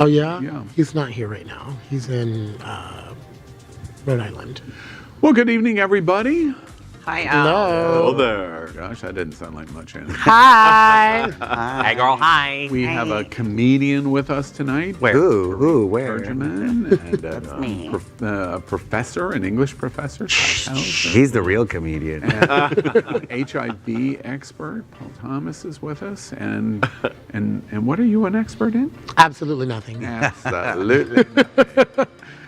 Oh, yeah? Yeah. He's not here right now. He's in Rhode Island. Well, good evening, everybody. Hi, Al. Hello. there. Gosh, that didn't sound like much. Hi. Hi, girl. Hi. We have a comedian with us tonight. Where? Who? Where? Turjuman, and a professor, an English professor. Tai Houser. He's the real comedian. An HIV expert. Paul Thomas is with us. And what are you an expert in? Absolutely nothing. Absolutely.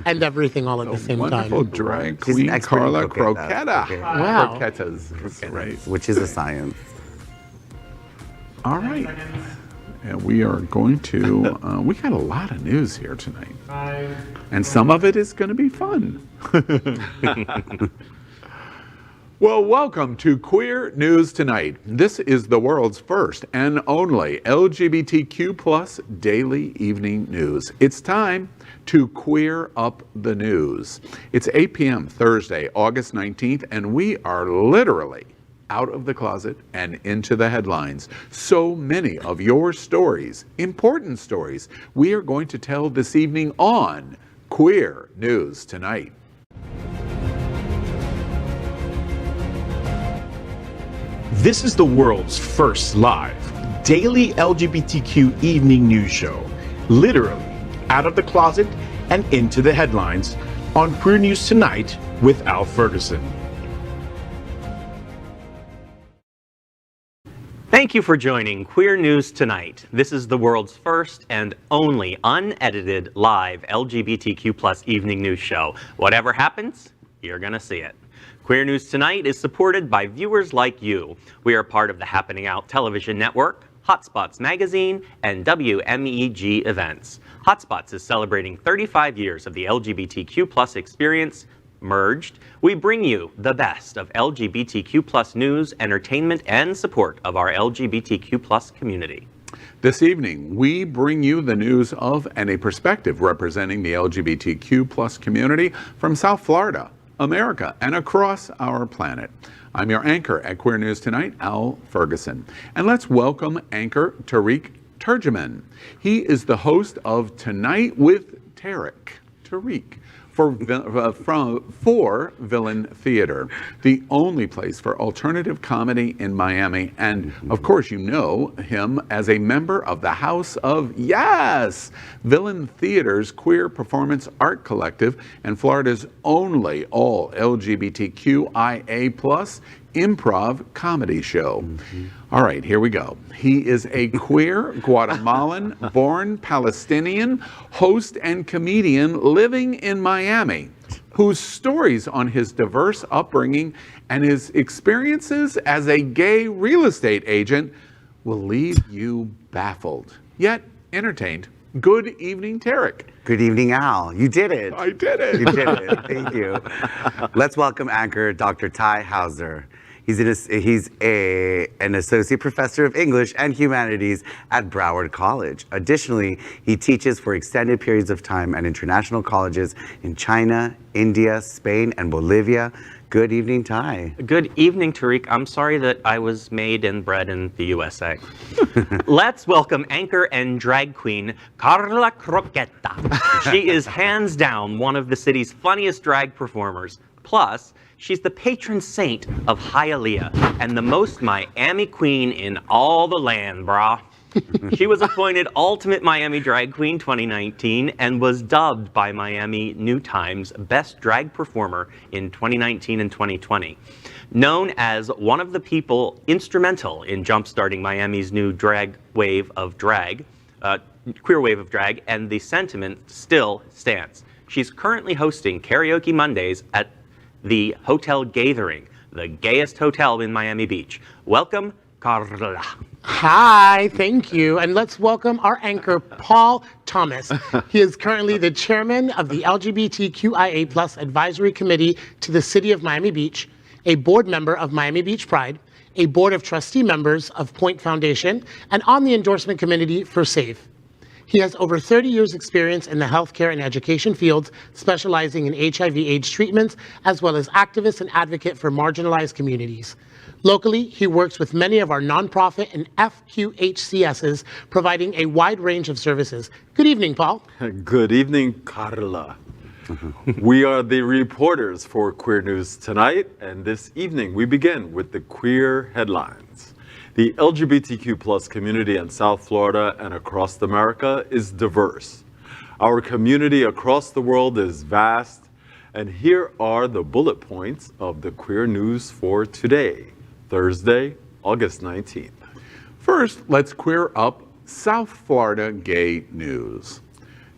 And everything all at the same Wonderful time. drag She's an queen, expert in Karla croqueta. Croqueta. Okay. Wow. Croquetas. That's right. Which is a science. All right. And we are going to, we got a lot of news here tonight. And some of it is going to be fun. Well, welcome to Queer News Tonight. This is the world's first and only LGBTQ plus daily evening news. It's time to queer up the news. It's 8 p.m. Thursday, August 19th, and we are literally out of the closet and into the headlines. So many of your stories, important stories, we are going to tell this evening on Queer News Tonight. This is the world's first live daily LGBTQ evening news show, literally out of the closet and into the headlines on Queer News Tonight with Al Ferguson. Thank you for joining Queer News Tonight. This is the world's first and only unedited live LGBTQ plus evening news show. Whatever happens, you're going to see it. Queer News Tonight is supported by viewers like you. We are part of the Happening Out television network, Hotspots Magazine, and WMEG Events. Hotspots is celebrating 35 years of the LGBTQ plus experience. Merged, we bring you the best of LGBTQ plus news, entertainment, and support of our LGBTQ plus community. This evening, we bring you the news of and a perspective representing the LGBTQ plus community from South Florida, America, and across our planet. I'm your anchor at Queer News Tonight, Al Ferguson. And let's welcome anchor Tarek Turjuman. He is the host of Tonight with Tarek. Tarek. For Villain Theater, the only place for alternative comedy in Miami. And of course, you know him as a member of the House of Yes, Villain Theater's queer performance art collective and Florida's only all LGBTQIA plus improv comedy show. All right, here we go. He is a queer Guatemalan-born Palestinian host and comedian living in Miami, whose stories on his diverse upbringing and his experiences as a gay real estate agent will leave you baffled, yet entertained. Good evening, Tarek. Good evening, Al. You did it. I did it. You did it. Thank you. Let's welcome anchor Dr. Tai Houser. He's an associate professor of English and humanities at Broward College. Additionally, he teaches for extended periods of time at international colleges in China, India, Spain, and Bolivia. Good evening, Tai. Good evening, Tarek. I'm sorry that I was made and bred in the USA. Let's welcome anchor and drag queen, Karla Croqueta. She is hands down one of the city's funniest drag performers. Plus, she's the patron saint of Hialeah and the most Miami queen in all the land, brah. She was appointed Ultimate Miami Drag Queen 2019 and was dubbed by Miami New Times Best Drag Performer in 2019 and 2020. Known as one of the people instrumental in jumpstarting Miami's new queer wave of drag, and the sentiment still stands. She's currently hosting Karaoke Mondays at the Hotel Gathering, the gayest hotel in Miami Beach. Welcome, Karla. Hi, thank you. And let's welcome our anchor, Paul Thomas. He is currently the chairman of the LGBTQIA plus advisory committee to the city of Miami Beach, a board member of Miami Beach Pride, a board of trustee members of Point Foundation, and on the endorsement committee for SAFE. He has over 30 years experience in the healthcare and education fields, specializing in HIV/AIDS treatments, as well as activist and advocate for marginalized communities. Locally, he works with many of our nonprofit and FQHCSs, providing a wide range of services. Good evening, Paul. Good evening, Karla. We are the reporters for Queer News Tonight, and this evening we begin with the queer headlines. The LGBTQ plus community in South Florida and across America is diverse. Our community across the world is vast, and here are the bullet points of the queer news for today, Thursday, August 19th. First, let's queer up South Florida gay news.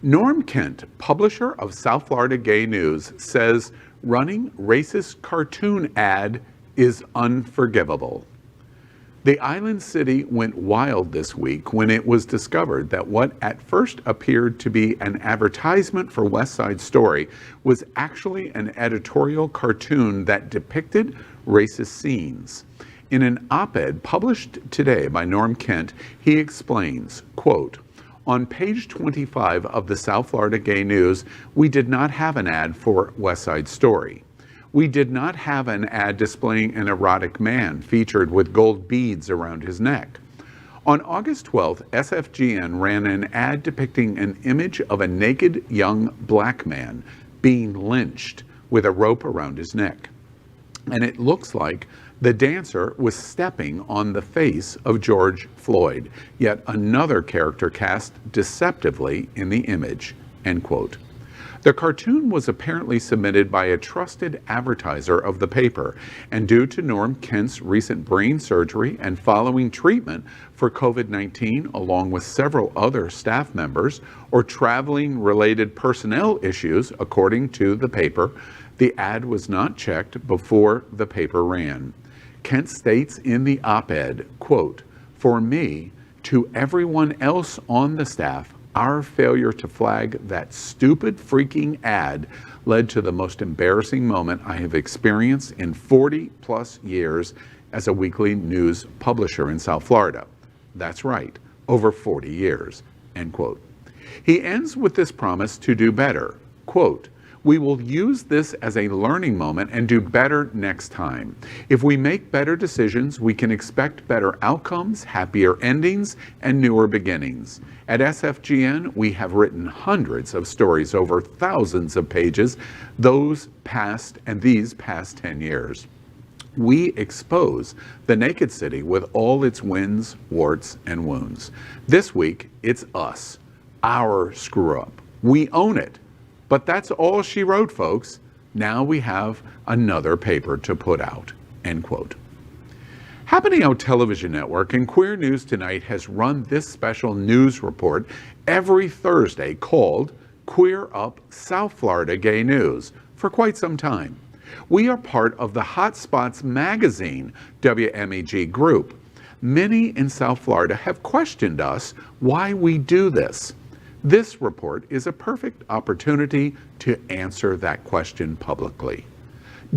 Norm Kent, publisher of South Florida Gay News, says running racist cartoon ad is unforgivable. The island city went wild this week when it was discovered that what at first appeared to be an advertisement for West Side Story was actually an editorial cartoon that depicted racist scenes. In an op-ed published today by Norm Kent, he explains, quote, "On page 25 of the South Florida Gay News, we did not have an ad for West Side Story. We did not have an ad displaying an erotic man featured with gold beads around his neck. On August 12th, SFGN ran an ad depicting an image of a naked young black man being lynched with a rope around his neck. And it looks like the dancer was stepping on the face of George Floyd, yet another character cast deceptively in the image," end quote. The cartoon was apparently submitted by a trusted advertiser of the paper, and due to Norm Kent's recent brain surgery and following treatment for COVID-19, along with several other staff members, or traveling related personnel issues, according to the paper, the ad was not checked before the paper ran. Kent states in the op-ed, quote, "For me, to everyone else on the staff, our failure to flag that stupid freaking ad led to the most embarrassing moment I have experienced in 40 plus years as a weekly news publisher in South Florida." That's right, over 40 years, end quote. He ends with this promise to do better, quote, "We will use this as a learning moment and do better next time. If we make better decisions, we can expect better outcomes, happier endings, and newer beginnings. At SFGN, we have written hundreds of stories over thousands of pages, these past 10 years. We expose the naked city with all its wins, warts, and wounds. This week, it's us, our screw up. We own it. But that's all she wrote, folks. Now we have another paper to put out," end quote. Happening Out Television Network and Queer News Tonight has run this special news report every Thursday called Queer Up South Florida Gay News for quite some time. We are part of the Hotspots magazine WMEG group. Many in South Florida have questioned us why we do this. This report is a perfect opportunity to answer that question publicly.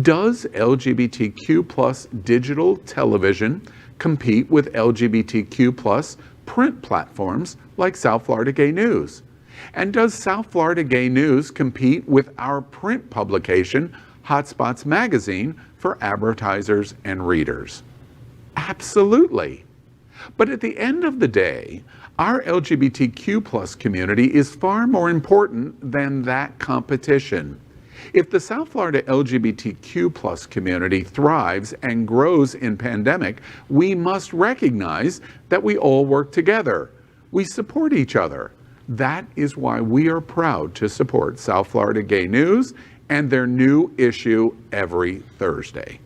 Does LGBTQ plus digital television compete with LGBTQ plus print platforms like South Florida Gay News? And does South Florida Gay News compete with our print publication, Hotspots Magazine, for advertisers and readers? Absolutely. But at the end of the day, our LGBTQ plus community is far more important than that competition. If the South Florida LGBTQ plus community thrives and grows in pandemic, we must recognize that we all work together. We support each other. That is why we are proud to support South Florida Gay News and their new issue every Thursday.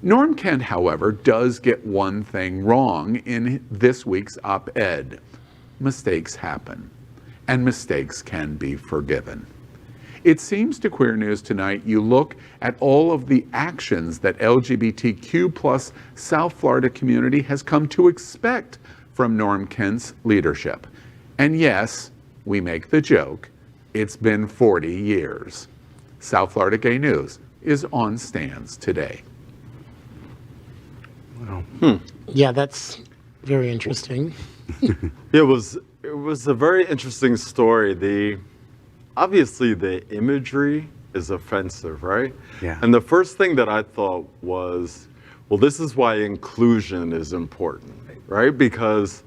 Norm Kent, however, does get one thing wrong in this week's op-ed. Mistakes happen, and mistakes can be forgiven. It seems to Queer News Tonight you look at all of the actions that LGBTQ plus South Florida community has come to expect from Norm Kent's leadership. And yes, we make the joke, it's been 40 years. South Florida Gay News is on stands today. Wow. Yeah, that's very interesting. It was a very interesting story. Obviously the imagery is offensive, right? Yeah. And the first thing that I thought was, Well, this is why inclusion is important, right? Because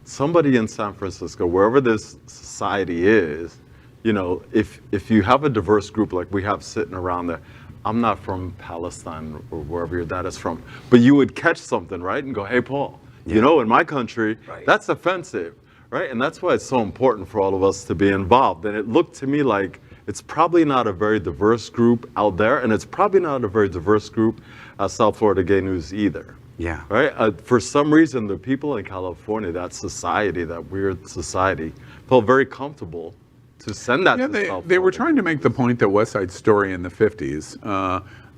somebody in San Francisco, wherever this society is, if you have a diverse group like we have sitting around there, I'm not from Palestine or wherever your dad is from, but you would catch something, right? And go, hey, Paul, in my country, that's offensive, right? And that's why it's so important for all of us to be involved. And it looked to me like it's probably not a very diverse group out there, and it's probably not a very diverse group at South Florida Gay News either. Yeah. Right? For some reason, the people in California, that society, that weird society, felt very comfortable to send that to South Florida. They were trying to make the point that West Side Story in the 50s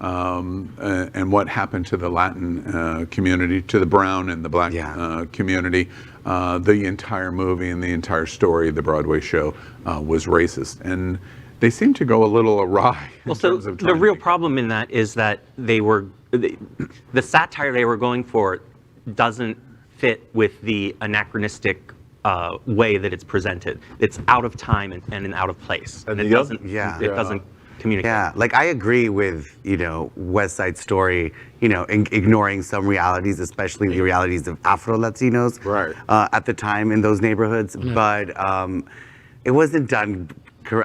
and what happened to the Latin community, to the brown and the black community, the entire movie and the entire story, the Broadway show, was racist. And they seem to go a little awry. Well, so the real problem in that is that the satire they were going for doesn't fit with the anachronistic way that it's presented. It's out of time and out of place, and it doesn't communicate. Yeah, like I agree with West Side Story, ignoring some realities, especially the realities of Afro Latinos at the time in those neighborhoods, but it wasn't done.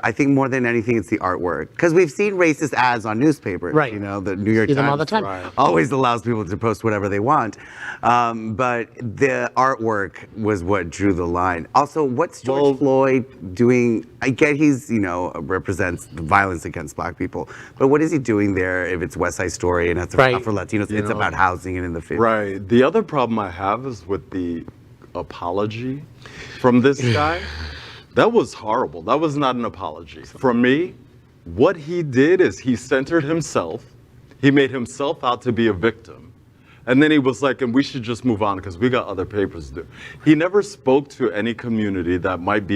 I think more than anything, it's the artwork. Because we've seen racist ads on newspapers. Right. The New York See Times them all the time. always allows people to post whatever they want. But the artwork was what drew the line. Also, what's George Floyd doing? I get he's, represents the violence against black people. But what is he doing there if it's West Side Story and it's for Latinos? It's about housing and in the 50s. Right. The other problem I have is with the apology from this guy. That was horrible. That was not an apology. From me, what he did is he centered himself. He made himself out to be a victim. And then he was like, and we should just move on because we got other papers to do. He never spoke to any community that might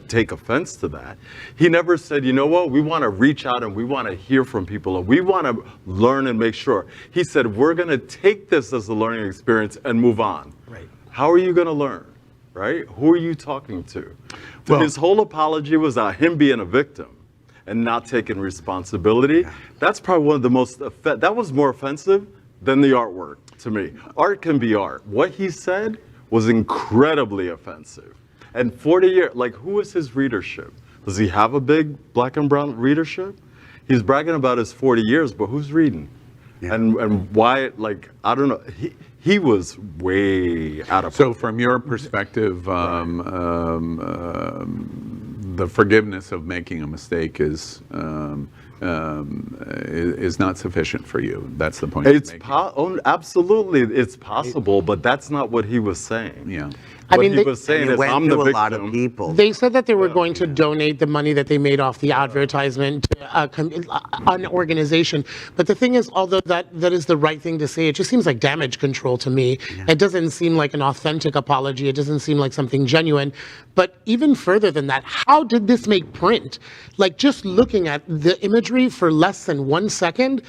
take offense to that. He never said, you know what, we want to reach out and we want to hear from people and we want to learn and make sure. He said, we're going to take this as a learning experience and move on. Right. How are you going to learn? Right? Who are you talking to? Well, his whole apology was him being a victim and not taking responsibility. Yeah. That's probably one of the most, that was more offensive than the artwork to me. Art can be art. What he said was incredibly offensive. And 40 years, who is his readership? Does he have a big black and brown readership? He's bragging about his 40 years, but who's reading? Yeah. And why, I don't know. He was way out of. So, from your perspective, the forgiveness of making a mistake is not sufficient for you. That's the point. Absolutely, it's possible, but that's not what he was saying. Yeah. What he was saying is, I'm the victim. A lot of people. They said that they were going to donate the money that they made off the advertisement to an organization. But the thing is, although that is the right thing to say, it just seems like damage control to me. Yeah. It doesn't seem like an authentic apology. It doesn't seem like something genuine. But even further than that, how did this make print? Just looking at the imagery for less than 1 second,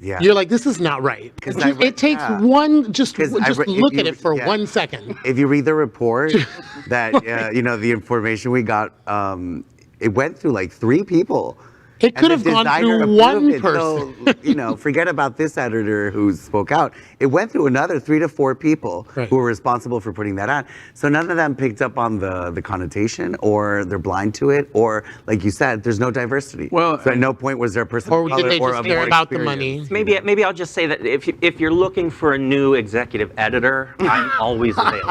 you're like, this is not right. It takes one, just look at it for 1 second. If you read the report that, the information we got, it went through 3 people. It could have gone through one person. So, forget about this editor who spoke out. It went through another 3 to 4 people who were responsible for putting that on. So none of them picked up on the connotation, or they're blind to it, or like you said, there's no diversity. Well, so at no point was there a person or of color did they or just of care more about experience. the money? Maybe I'll just say that if you're looking for a new executive editor, I'm always available.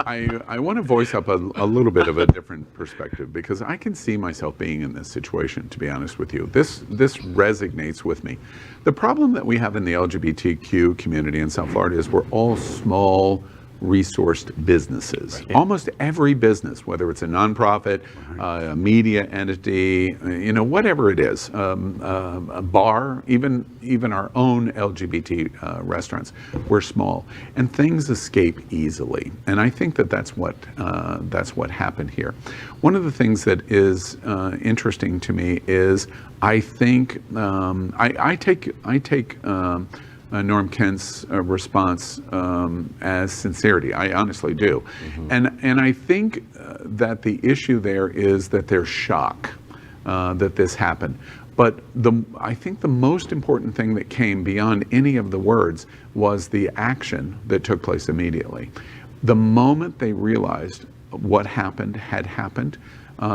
I want to voice up a little bit of a different perspective, because I can see myself being in this situation, to be honest with you. This resonates with me. The problem that we have in the LGBTQ community in South Florida is we're all small, resourced businesses. Right. Almost every business, whether it's a nonprofit, a media entity, whatever it is, a bar, even our own LGBT restaurants, we're small, and things escape easily. And I think that's what happened here. One of the things that is interesting to me is I think I take Norm Kent's response as sincerity. I honestly do. Mm-hmm. And I think that the issue there is that there's shock that this happened. But I think the most important thing that came beyond any of the words was the action that took place immediately. The moment they realized what happened had happened,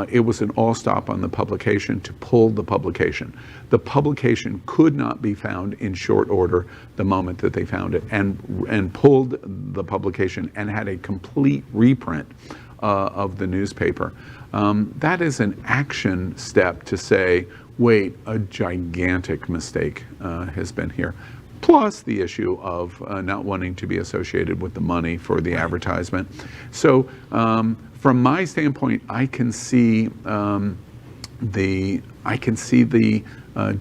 it was an all-stop on the publication to pull the publication. The publication could not be found in short order the moment that they found it, and pulled the publication and had a complete reprint of the newspaper. That is an action step to say, wait, a gigantic mistake has been here. Plus the issue of not wanting to be associated with the money for the advertisement. So from my standpoint, I can see the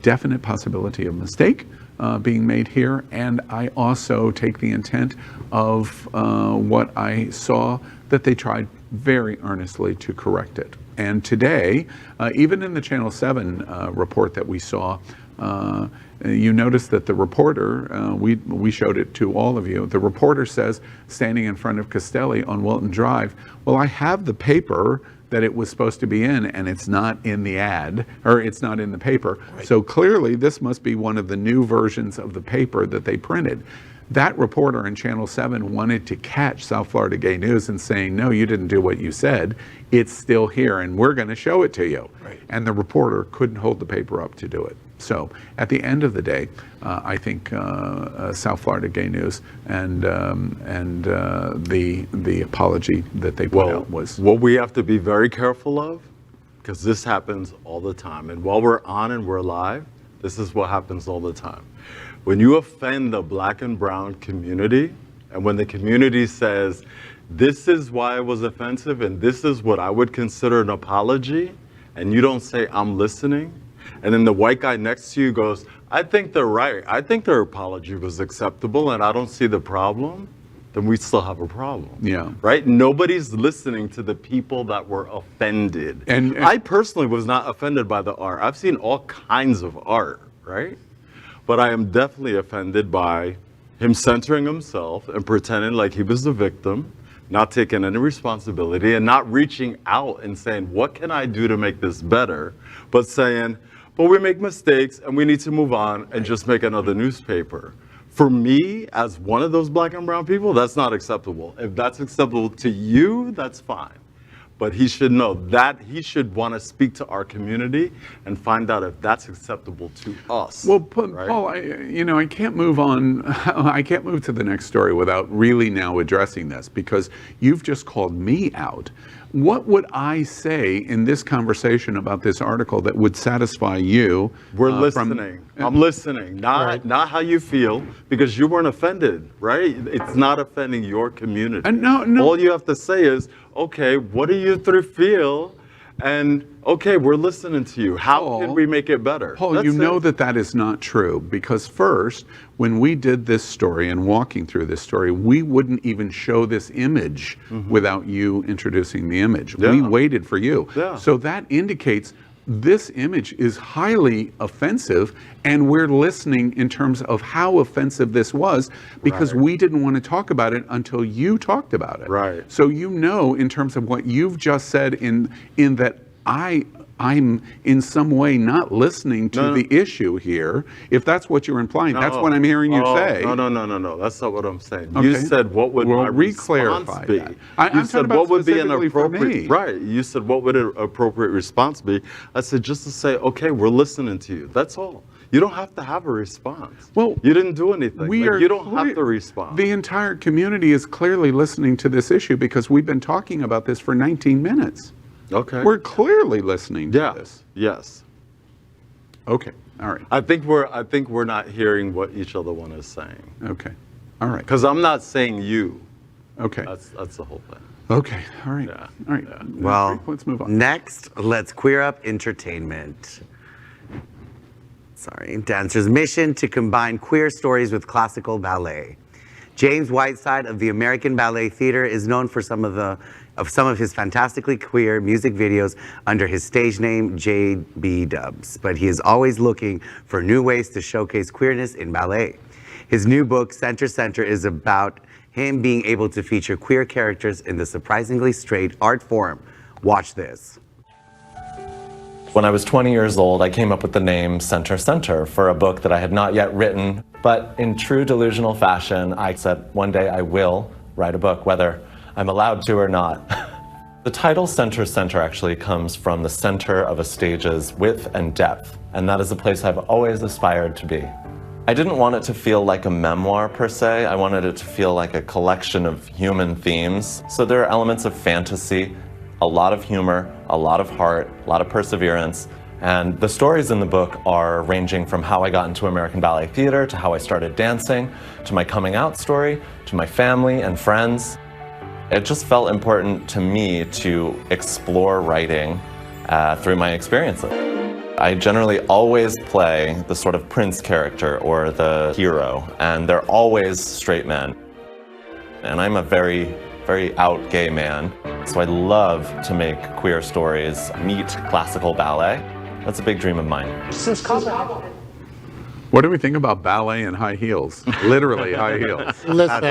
definite possibility of mistake being made here, and I also take the intent of what I saw, that they tried very earnestly to correct it. And today, even in the Channel 7 report that we saw, you notice that the reporter, we showed it to all of you, the reporter says, standing in front of Castelli on Wilton Drive, well, I have the paper that it was supposed to be in, and it's not in the ad, or it's not in the paper. Right. So clearly this must be one of the new versions of the paper that they printed. That reporter in Channel 7 wanted to catch South Florida Gay News and saying, no, you didn't do what you said. It's still here, and we're going to show it to you. Right. And the reporter couldn't hold the paper up to do it. So at the end of the day, I think South Florida Gay News and the apology that they put out was... What we have to be very careful of, because this happens all the time, and while we're on and we're live, this is what happens all the time. When you offend the Black and brown community, and when the community says, this is why it was offensive and this is what I would consider an apology, and you don't say, I'm listening, and then the white guy next to you goes, I think they're right. I think their apology was acceptable and I don't see the problem, then we still have a problem. Yeah. Right? Nobody's listening to the people that were offended. And I personally was not offended by the art. I've seen all kinds of art, right? But I am definitely offended by him centering himself and pretending like he was the victim, not taking any responsibility, and not reaching out and saying, what can I do to make this better? But saying, but we make mistakes and we need to move on and just make another newspaper. For me, as one of those Black and brown people, that's not acceptable. If that's acceptable to you, that's fine. But he should know that he should want to speak to our community and find out if that's acceptable to us. Well, right? Paul, I can't move on. I can't move to the next story without really now addressing this, because you've just called me out. What would I say in this conversation about this article that would satisfy you? We're listening. I'm listening, not how you feel, because you weren't offended, right? It's not offending your community. No. All you have to say is, okay, what do you three feel? And okay, we're listening to you. How can we make it better? Paul, you know that is not true, because first, when we did this story and walking through this story, we wouldn't even show this image without you introducing the image. Yeah. We waited for you. Yeah. So that indicates this image is highly offensive, and we're listening in terms of how offensive this was, because we didn't want to talk about it until you talked about it. Right. So you know, in terms of what you've just said, in that I'm in some way not listening to the issue here. If that's what you're implying, that's what I'm hearing you say. No. That's not what I'm saying. Okay. You said, what would my response be? You said, what would be an appropriate, right. You said, what would an appropriate response be? I said, just to say, okay, we're listening to you. That's all. You don't have to have a response. Well, you didn't do anything. You don't have to respond. The entire community is clearly listening to this issue, because we've been talking about this for 19 minutes. Okay. We're clearly listening to this. Yes. Okay. All right. I think we're not hearing what each other one is saying. Okay. All right. Because I'm not saying you. Okay. That's the whole thing. Okay. All right. Yeah. All right. Yeah. Well, let's move on. Next, let's queer up entertainment. Dancers' mission to combine queer stories with classical ballet. James Whiteside of the American Ballet Theater is known for some of his fantastically queer music videos under his stage name J.B. Dubs, but he is always looking for new ways to showcase queerness in ballet. His new book, Center Center, is about him being able to feature queer characters in the surprisingly straight art form. Watch this. When I was 20 years old, I came up with the name Center Center for a book that I had not yet written. But in true delusional fashion, I said, one day I will write a book, whether I'm allowed to or not. The title Center Center actually comes from the center of a stage's width and depth, and that is a place I've always aspired to be. I didn't want it to feel like a memoir per se. I wanted it to feel like a collection of human themes. So there are elements of fantasy, a lot of humor, a lot of heart, a lot of perseverance. And the stories in the book are ranging from how I got into American Ballet Theater, to how I started dancing, to my coming out story, to my family and friends. It just felt important to me to explore writing through my experiences. I generally always play the sort of prince character or the hero, and they're always straight men. And I'm a very out gay man, so I love to make queer stories meet classical ballet. That's a big dream of mine. Since college. What do we think about ballet and high heels? Literally high heels. Listen,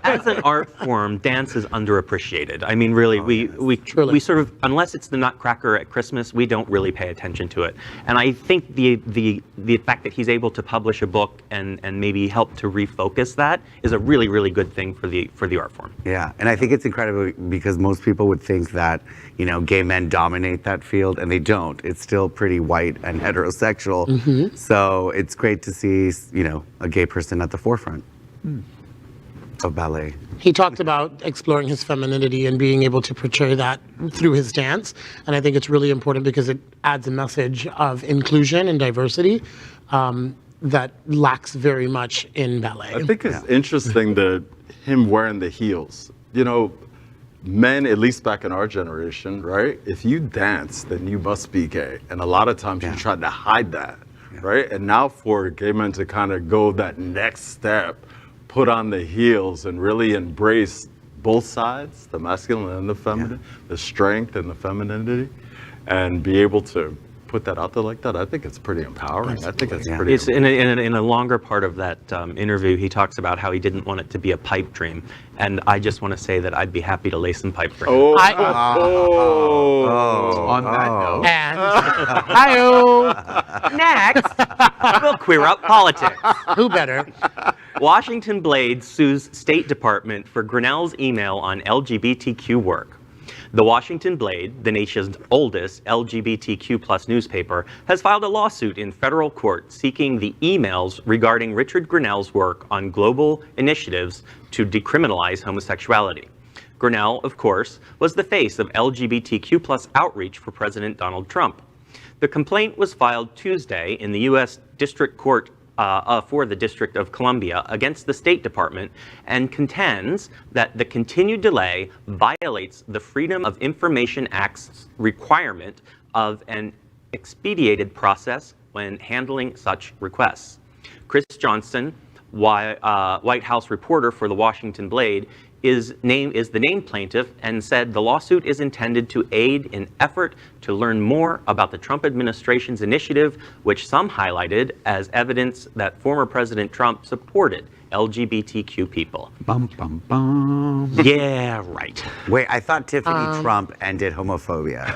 As an art form, dance is underappreciated. I mean, really, we sort of, unless it's the Nutcracker at Christmas, we don't really pay attention to it. And I think the fact that he's able to publish a book and maybe help to refocus that is a really, really good thing for the art form. Yeah, and I think it's incredible because most people would think that, you know, gay men dominate that field, and they don't. It's still pretty white and heterosexual. Mm-hmm. So it's great to see, you know, a gay person at the forefront of ballet. he talked about exploring his femininity and being able to portray that through his dance. And I think it's really important because it adds a message of inclusion and diversity that lacks very much in ballet. I think it's interesting that him wearing the heels. You know, men, at least back in our generation, right? If you dance, then you must be gay. And a lot of times you try to hide that, right? And now for gay men to kind of go that next step, put on the heels and really embrace both sides, the masculine and the feminine, the strength and the femininity, and be able to put that out there like that, I think it's pretty empowering. I think it's pretty. It's in a longer part of that interview, he talks about how he didn't want it to be a pipe dream, and I just want to say that I'd be happy to lay some pipe for him. On that note. And hi-oh. Next, we'll queer up politics. Who better? Washington Blade sues State Department for Grenell's email on LGBTQ work. The Washington Blade, the nation's oldest LGBTQ plus newspaper, has filed a lawsuit in federal court seeking the emails regarding Richard Grenell's work on global initiatives to decriminalize homosexuality. Grenell, of course, was the face of LGBTQ plus outreach for President Donald Trump. The complaint was filed Tuesday in the U.S. District Court for the District of Columbia against the State Department and contends that the continued delay violates the Freedom of Information Act's requirement of an expedited process when handling such requests. Chris Johnson, White House reporter for the Washington Blade, is the named plaintiff and said the lawsuit is intended to aid in effort to learn more about the Trump administration's initiative, which some highlighted as evidence that former President Trump supported LGBTQ people. Bum, bum, bum. Yeah, right. Wait, I thought Tiffany Trump ended homophobia.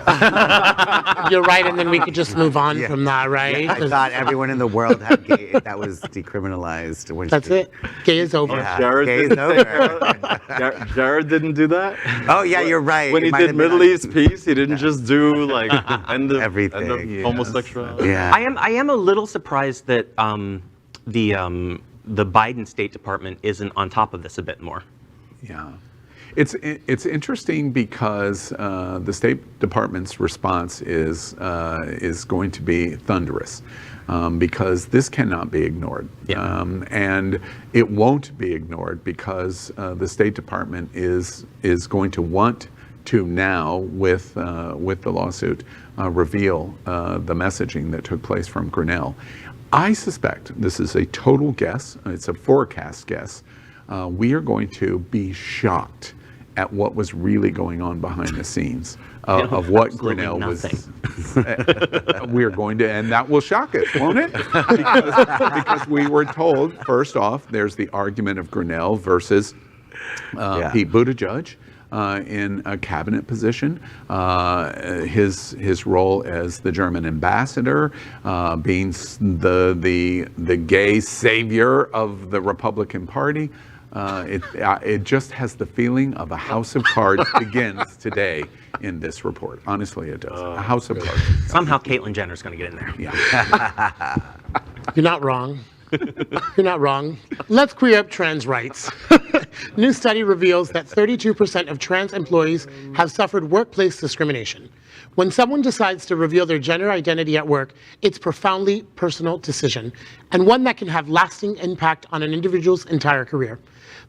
You're right, and then we could just move on from that, right? Yeah, I thought everyone in the world had gay, that was decriminalized. When That's it. Gay is over. Yeah, Jared gay is didn't- over. Jared didn't do that. Oh yeah, you're right. When It he might did have been Middle on- East peace, he didn't just do like end of Everything. homosexuality. Yeah. I am a little surprised that the Biden State Department isn't on top of this a bit more. Yeah. It's interesting because the State Department's response is going to be thunderous because this cannot be ignored. Yeah. And it won't be ignored because the State Department is going to want to now, with the lawsuit, reveal the messaging that took place from Grenell. I suspect, this is a total guess, it's a forecast guess, we are going to be shocked at what was really going on behind the scenes of what Grenell was. We are going to, and that will shock us, won't it? Because we were told, first off, there's the argument of Grenell versus Pete Buttigieg. in a cabinet position. His role as the German ambassador, being the gay savior of the Republican Party. It just has the feeling of a house of cards begins today in this report. Honestly, it does. A house of cards. Somehow Caitlyn Jenner's going to get in there. Yeah. You're not wrong. You're not wrong. Let's queer up trans rights. New study reveals that 32% of trans employees have suffered workplace discrimination. When someone decides to reveal their gender identity at work, it's a profoundly personal decision, and one that can have lasting impact on an individual's entire career.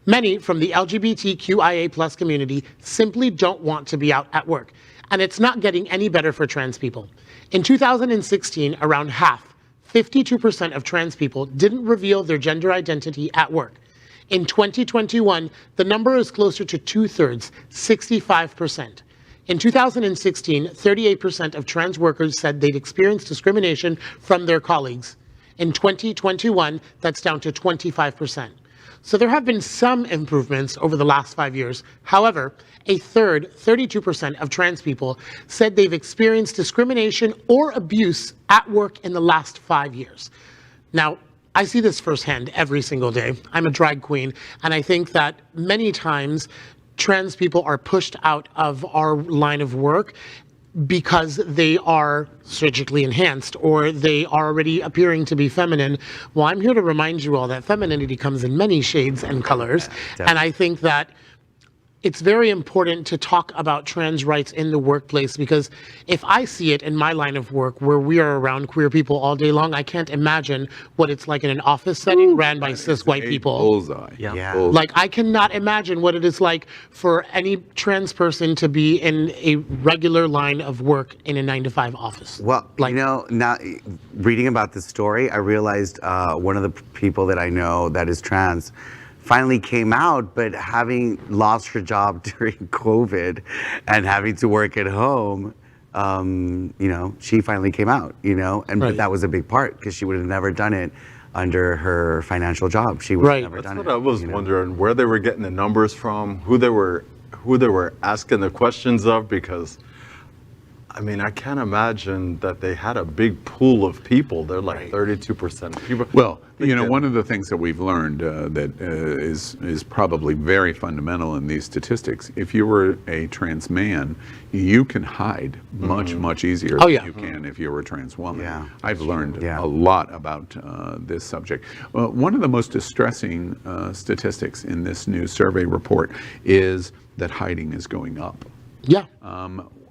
Many from the LGBTQIA+ community simply don't want to be out at work, and it's not getting any better for trans people. In 2016, around half, 52% of trans people didn't reveal their gender identity at work. In 2021, the number is closer to 2/3, 65%. In 2016, 38% of trans workers said they'd experienced discrimination from their colleagues. In 2021, that's down to 25%. So there have been some improvements over the last 5 years. However, a third, 32% of trans people said they've experienced discrimination or abuse at work in the last 5 years. Now, I see this firsthand every single day. I'm a drag queen, and I think that many times trans people are pushed out of our line of work because they are surgically enhanced or they are already appearing to be feminine. Well, I'm here to remind you all that femininity comes in many shades and colors. And I think that it's very important to talk about trans rights in the workplace, because if I see it in my line of work where we are around queer people all day long, I can't imagine what it's like in an office setting ran by cis white people. Bullseye. Yeah. Bullseye. Like, I cannot imagine what it is like for any trans person to be in a regular line of work in a 9-to-5 office. Well, Like- now reading about this story, I realized one of the people that I know that is trans finally came out, but having lost her job during COVID and having to work at home, she finally came out, and Right. that was a big part because she would have never done it under her financial job. She would have Right. never That's done what it. I was wondering, where they were getting the numbers from, who they were asking the questions of, because I mean, I can't imagine that they had a big pool of people. They're like 32% of people. Well, one of the things that we've learned that is probably very fundamental in these statistics, if you were a trans man, you can hide much easier than you can if you were a trans woman. Yeah. I've learned a lot about this subject. One of the most distressing statistics in this new survey report is that hiding is going up. Yeah.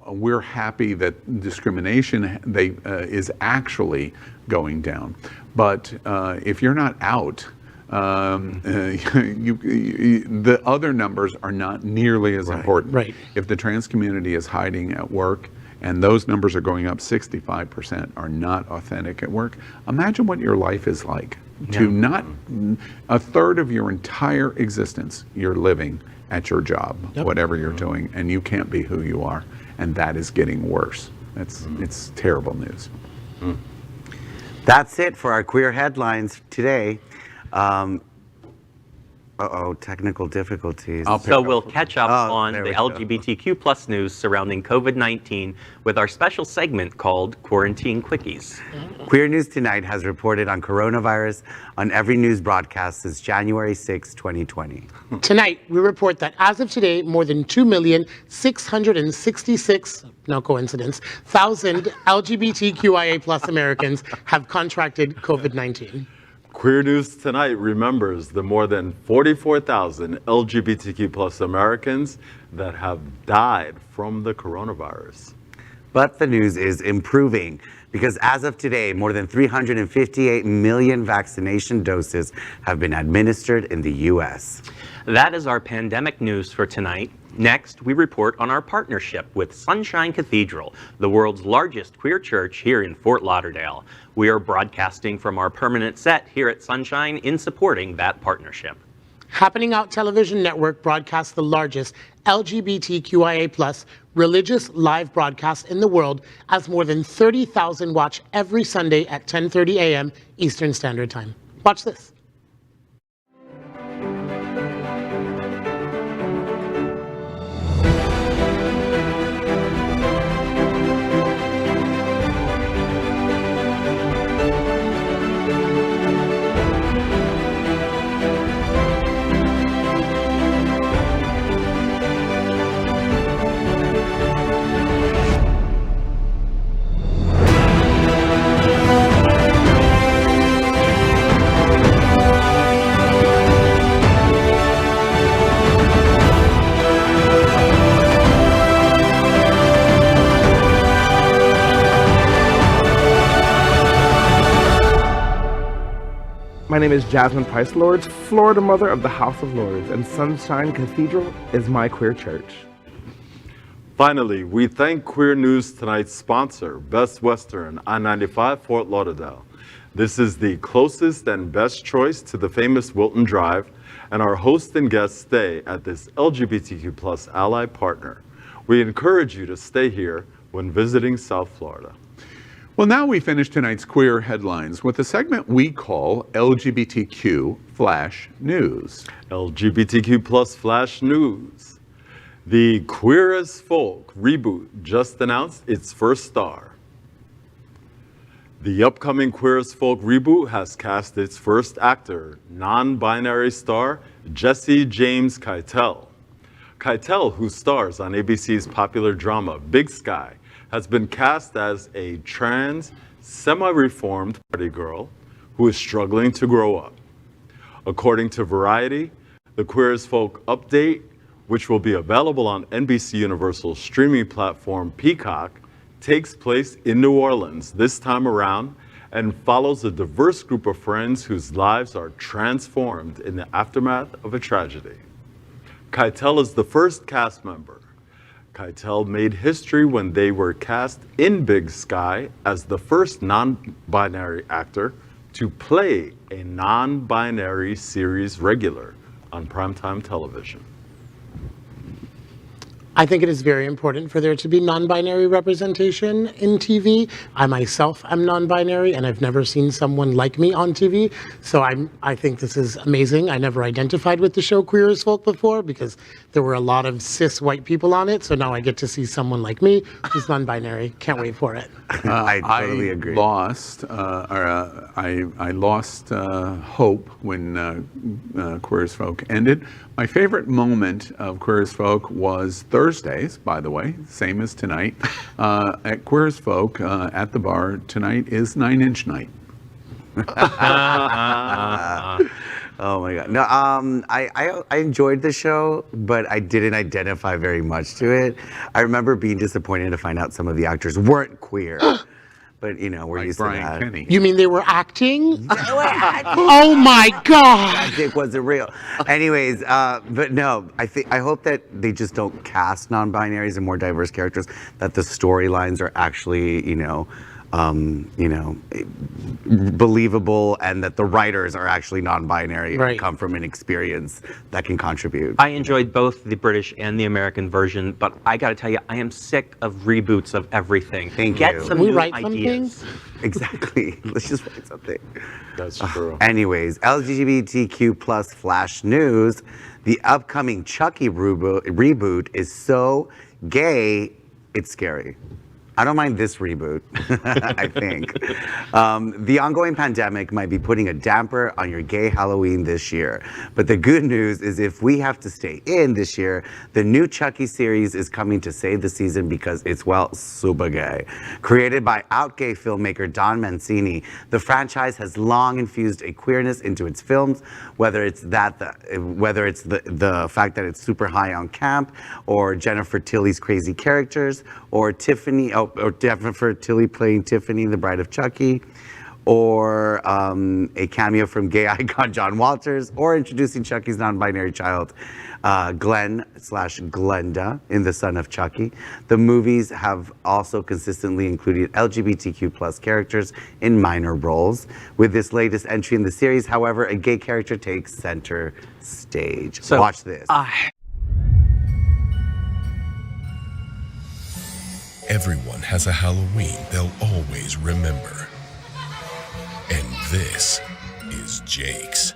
We're happy that discrimination is actually going down. But if you're not out, the other numbers are not nearly as important. Right. If the trans community is hiding at work, and those numbers are going up, 65% are not authentic at work, imagine what your life is like. To not, a third of your entire existence, you're living at your job, whatever you're doing, and you can't be who you are. And that is getting worse. It's terrible news. That's it for our queer headlines today. Technical difficulties. So we'll catch up on there the we go. LGBTQ+ news surrounding COVID-19 with our special segment called Quarantine Quickies. Queer News Tonight has reported on coronavirus on every news broadcast since January 6, 2020. Tonight, we report that as of today, more than 2,666,000, no coincidence, LGBTQIA+ Americans have contracted COVID-19. Queer News Tonight remembers the more than 44,000 LGBTQ+ Americans that have died from the coronavirus. But the news is improving because as of today, more than 358 million vaccination doses have been administered in the U.S. That is our pandemic news for tonight. Next, we report on our partnership with Sunshine Cathedral, the world's largest queer church here in Fort Lauderdale. We are broadcasting from our permanent set here at Sunshine in supporting that partnership. Happening Out Television Network broadcasts the largest LGBTQIA+ religious live broadcast in the world, as more than 30,000 watch every Sunday at 10:30 a.m. Eastern Standard Time. Watch this. My name is Jasmine Price Lords, Florida Mother of the House of Lords, and Sunshine Cathedral is my queer church. Finally, we thank Queer News Tonight's sponsor, Best Western, I-95 Fort Lauderdale. This is the closest and best choice to the famous Wilton Drive, and our host and guests stay at this LGBTQ+ ally partner. We encourage you to stay here when visiting South Florida. Well, now we finish tonight's queer headlines with a segment we call LGBTQ Flash News. LGBTQ+ Flash News. The Queer as Folk Reboot just announced its first star. The upcoming Queer as Folk reboot has cast its first actor, non-binary star Jesse James Keitel. Keitel, who stars on ABC's popular drama Big Sky, has been cast as a trans, semi-reformed party girl who is struggling to grow up. According to Variety, the Queer as Folk update, which will be available on NBC Universal's streaming platform Peacock, takes place in New Orleans this time around and follows a diverse group of friends whose lives are transformed in the aftermath of a tragedy. Keitel is the first cast member. Keitel made history when they were cast in Big Sky as the first non-binary actor to play a non-binary series regular on primetime television. I think it is very important for there to be non-binary representation in TV. I myself am non-binary, and I've never seen someone like me on TV. So I think this is amazing. I never identified with the show Queer as Folk before because there were a lot of cis white people on it. So now I get to see someone like me who's non-binary. Can't wait for it. I totally agree. I lost hope when Queer as Folk ended. My favorite moment of Queer as Folk was Thursdays, by the way, same as tonight. At Queer as Folk, at the bar, tonight is 9-inch night. Oh my God. No, I enjoyed the show, but I didn't identify very much to it. I remember being disappointed to find out some of the actors weren't queer. But, you know, we're used to that. Kenny. You mean they were acting? Oh my God! It wasn't real. Anyways, but no, I hope that they just don't cast non-binaries and more diverse characters, that the storylines are actually, believable, and that the writers are actually non-binary and come from an experience that can contribute. I enjoyed both the British and the American version, but I gotta tell you, I am sick of reboots of everything. Get some new ideas. Exactly. Let's just write something. That's true. Anyways, LGBTQ+ Flash News. The upcoming Chucky reboot is so gay, it's scary. I don't mind this reboot, I think. The ongoing pandemic might be putting a damper on your gay Halloween this year. But the good news is if we have to stay in this year, the new Chucky series is coming to save the season because it's, well, super gay. Created by out gay filmmaker Don Mancini, the franchise has long infused a queerness into its films, whether it's the fact that it's super high on camp, or Jennifer Tilly's crazy characters, or Jennifer Tilly playing Tiffany, the bride of Chucky, or a cameo from gay icon John Walters, or introducing Chucky's non-binary child, Glenn/Glenda, in The Son of Chucky. The movies have also consistently included LGBTQ+ characters in minor roles. With this latest entry in the series, however, a gay character takes center stage. So, watch this. Everyone has a Halloween they'll always remember. And this is Jake's.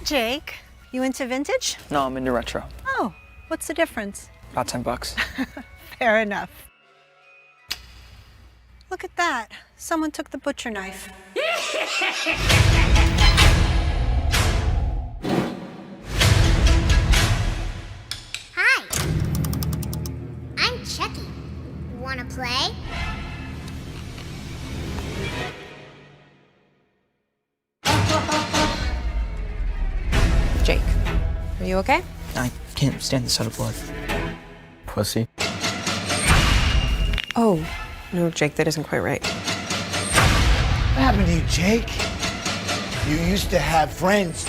Jake, you into vintage? No, I'm into retro. Oh, what's the difference? About $10. Fair enough. Look at that. Someone took the butcher knife. Hi. I'm Chucky. Wanna play? Jake, are you okay? I Can't stand the sight of blood. Pussy. Oh, no, Jake, that isn't quite right. What happened to you, Jake? You used to have friends.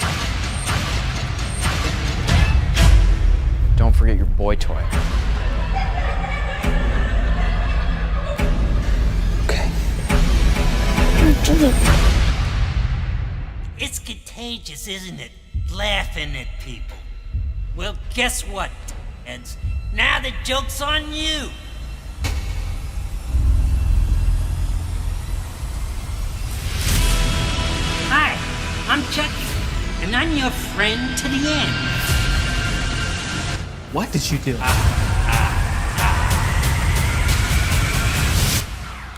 Don't forget your boy toy. Okay. It's contagious, isn't it? Laughing at people. Well, guess what, Eds? Now the joke's on you. Hi, I'm Chucky, and I'm your friend to the end. What did you do?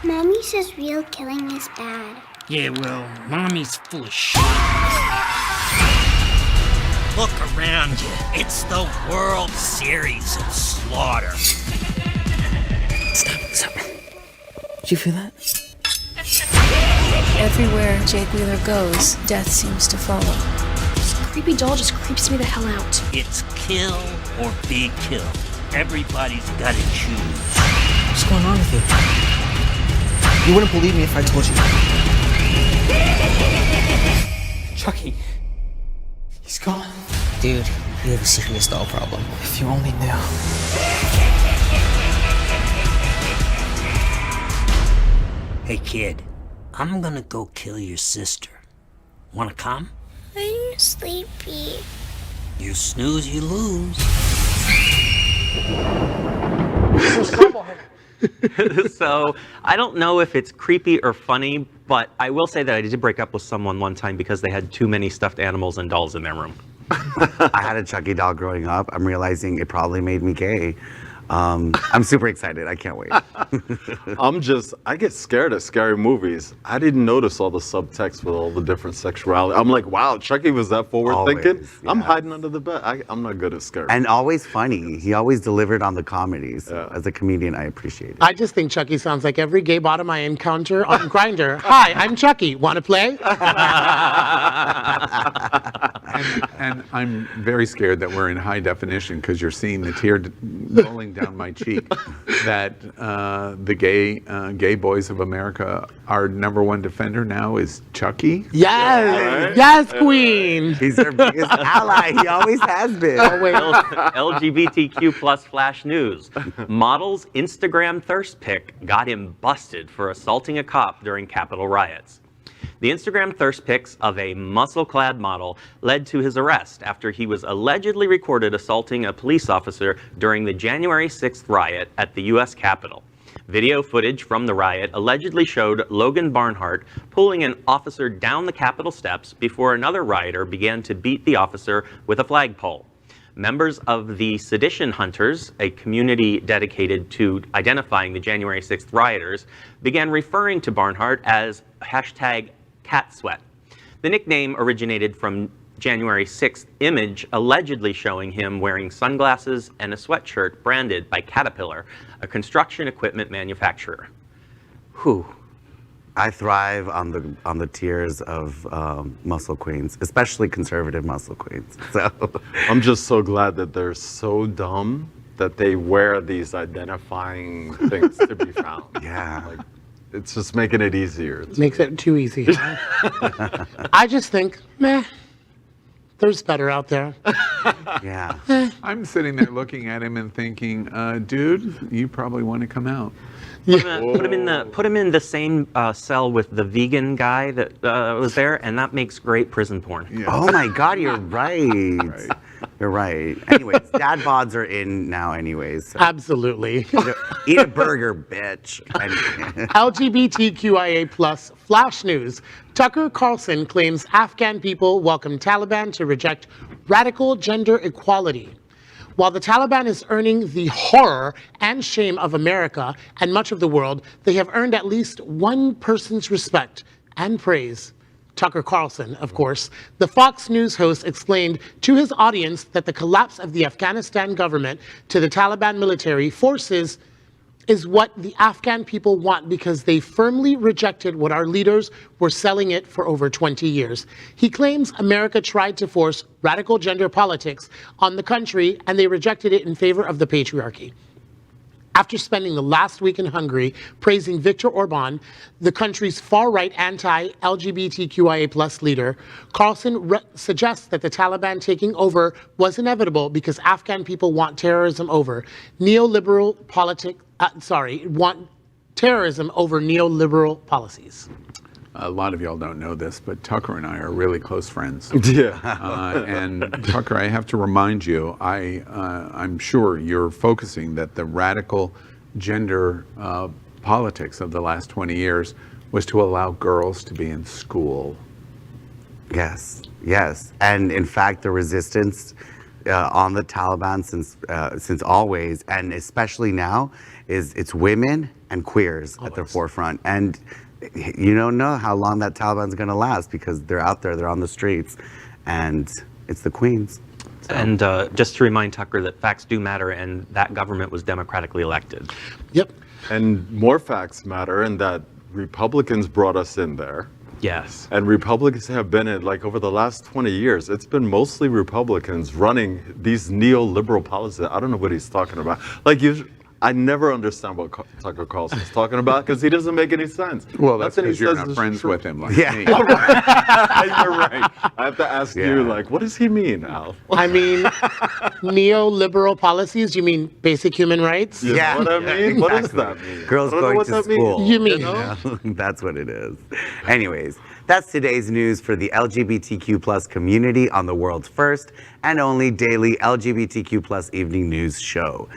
Mommy says real killing is bad. Yeah, well, Mommy's full of shit. Look around you. It's the World Series of Slaughter. Stop. Did you feel that? Everywhere Jake Wheeler goes, death seems to follow. This creepy doll just creeps me the hell out. It's kill or be killed. Everybody's gotta choose. What's going on with you? You wouldn't believe me if I told you. Chucky. He's gone. Dude, you have a serious doll problem. If you only knew. Hey kid, I'm gonna go kill your sister. Wanna come? I'm sleepy. You snooze, you lose. So I don't know if it's creepy or funny, but I will say that I did break up with someone one time because they had too many stuffed animals and dolls in their room. I had a Chucky doll growing up. I'm realizing it probably made me gay. I'm super excited. I can't wait. I get scared at scary movies. I didn't notice all the subtext with all the different sexuality. I'm like, wow, Chucky was that forward thinking? Yeah. I'm hiding under the bed. I'm not good at scary. And always funny. He always delivered on the comedies. Yeah. As a comedian, I appreciate it. I just think Chucky sounds like every gay bottom I encounter on Grindr. Hi, I'm Chucky. Want to play? And I'm very scared that we're in high definition because you're seeing the tear rolling down my cheek that the gay boys of America, our #1 defender now is Chucky. Yes, yes, Queen. He's our biggest ally. He always has been. Oh, wait. LGBTQ plus flash news. Model's Instagram thirst pic got him busted for assaulting a cop during Capitol riots. The Instagram thirst pics of a muscle-clad model led to his arrest after he was allegedly recorded assaulting a police officer during the January 6th riot at the U.S. Capitol. Video footage from the riot allegedly showed Logan Barnhart pulling an officer down the Capitol steps before another rioter began to beat the officer with a flagpole. Members of the Sedition Hunters, a community dedicated to identifying the January 6th rioters, began referring to Barnhart as #CatSweat. The nickname originated from January 6th image allegedly showing him wearing sunglasses and a sweatshirt branded by Caterpillar, a construction equipment manufacturer. Whew. I thrive on the tears of muscle queens, especially conservative muscle queens. So I'm just so glad that they're so dumb that they wear these identifying things to be found. Yeah. Like, it's just making it easier. Makes it too easy. Huh? I just think, meh, there's better out there. Yeah. I'm sitting there looking at him and thinking, dude, you probably want to come out. Put him in the same cell with the vegan guy that was there, and that makes great prison porn. Yeah. Oh my God, you're right. You're right. Anyways, dad bods are in now anyways. So. Absolutely. Eat a burger, bitch. LGBTQIA plus flash news. Tucker Carlson claims Afghan people welcome Taliban to reject radical gender equality. While the Taliban is earning the horror and shame of America and much of the world, they have earned at least one person's respect and praise. Tucker Carlson, of course. The Fox News host explained to his audience that the collapse of the Afghanistan government to the Taliban military forces is what the Afghan people want because they firmly rejected what our leaders were selling it for over 20 years. He claims America tried to force radical gender politics on the country and they rejected it in favor of the patriarchy. After spending the last week in Hungary praising Viktor Orban, the country's far-right anti-LGBTQIA+ leader, Carlson suggests that the Taliban taking over was inevitable because Afghan people want terrorism over neoliberal policies. A lot of y'all don't know this, but Tucker and I are really close friends. Yeah. And Tucker, I have to remind you, I'm sure you're focusing that the radical gender politics of the last 20 years was to allow girls to be in school. Yes, yes. And in fact, the resistance on the Taliban since always, and especially now, is it's women and queers at the forefront. And you don't know how long that Taliban's going to last because they're out there, they're on the streets, and it's the queens. So. And just to remind Tucker that facts do matter and that government was democratically elected. Yep. And more facts matter and that Republicans brought us in there. Yes. And Republicans have been in, like over the last 20 years, it's been mostly Republicans running these neoliberal policies. I don't know what he's talking about. Like I never understand what Tucker Carlson's talking about because he doesn't make any sense. Well, that's because you're not friends with him like me. You're right. I have to ask you, like, what does he mean, Al? I mean, neoliberal policies, you mean basic human rights? You know what I mean? Exactly. What does that mean? Girls going to school. You mean? That's what it is. Anyways, that's today's news for the LGBTQ+ community on the world's first and only daily LGBTQ+ evening news show.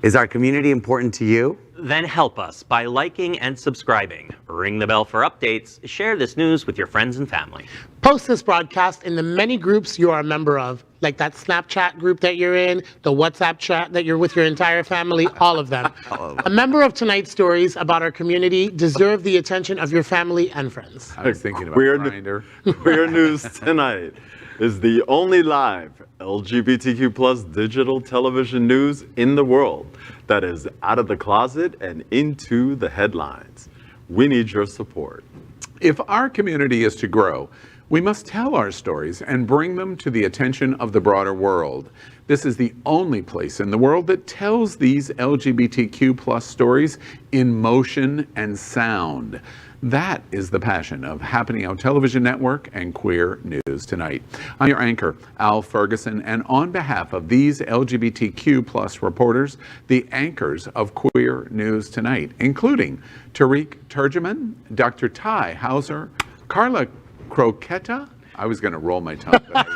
Is our community important to you? Then help us by liking and subscribing. Ring the bell for updates. Share this news with your friends and family. Post this broadcast in the many groups you are a member of, like that Snapchat group that you're in, the WhatsApp chat that you're with your entire family, all of them. A member of tonight's stories about our community deserve the attention of your family and friends. I was thinking about Grindr. Queer News Tonight is the only live LGBTQ+ digital television news in the world that is out of the closet and into the headlines. We need your support. If our community is to grow, we must tell our stories and bring them to the attention of the broader world. This is the only place in the world that tells these LGBTQ+ stories in motion and sound. That is the passion of Happening Out Television Network and Queer News Tonight. I'm your anchor, Al Ferguson, and on behalf of these LGBTQ+ reporters, the anchors of Queer News Tonight, including Tarek Turjuman, Dr. Tai Houser, Karla Croqueta, I was going to roll my tongue, but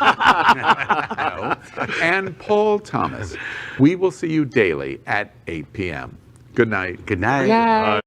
no, and Paul Thomas. We will see you daily at 8 p.m. Good night. Good night. Bye.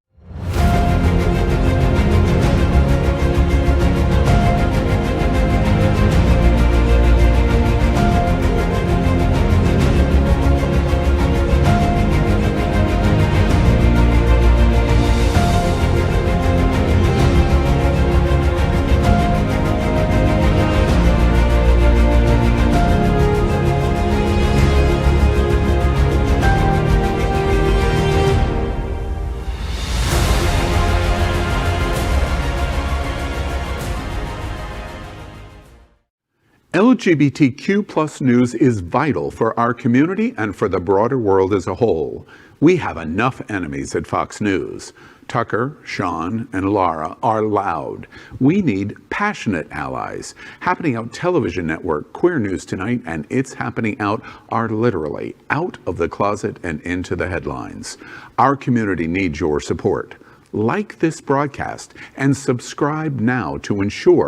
LGBTQ+ news is vital for our community and for the broader world as a whole. We have enough enemies at Fox News. Tucker, Sean, and Laura are loud. We need passionate allies. Happening Out Television Network, Queer News Tonight, and It's Happening Out are literally out of the closet and into the headlines. Our community needs your support. Like this broadcast and subscribe now to ensure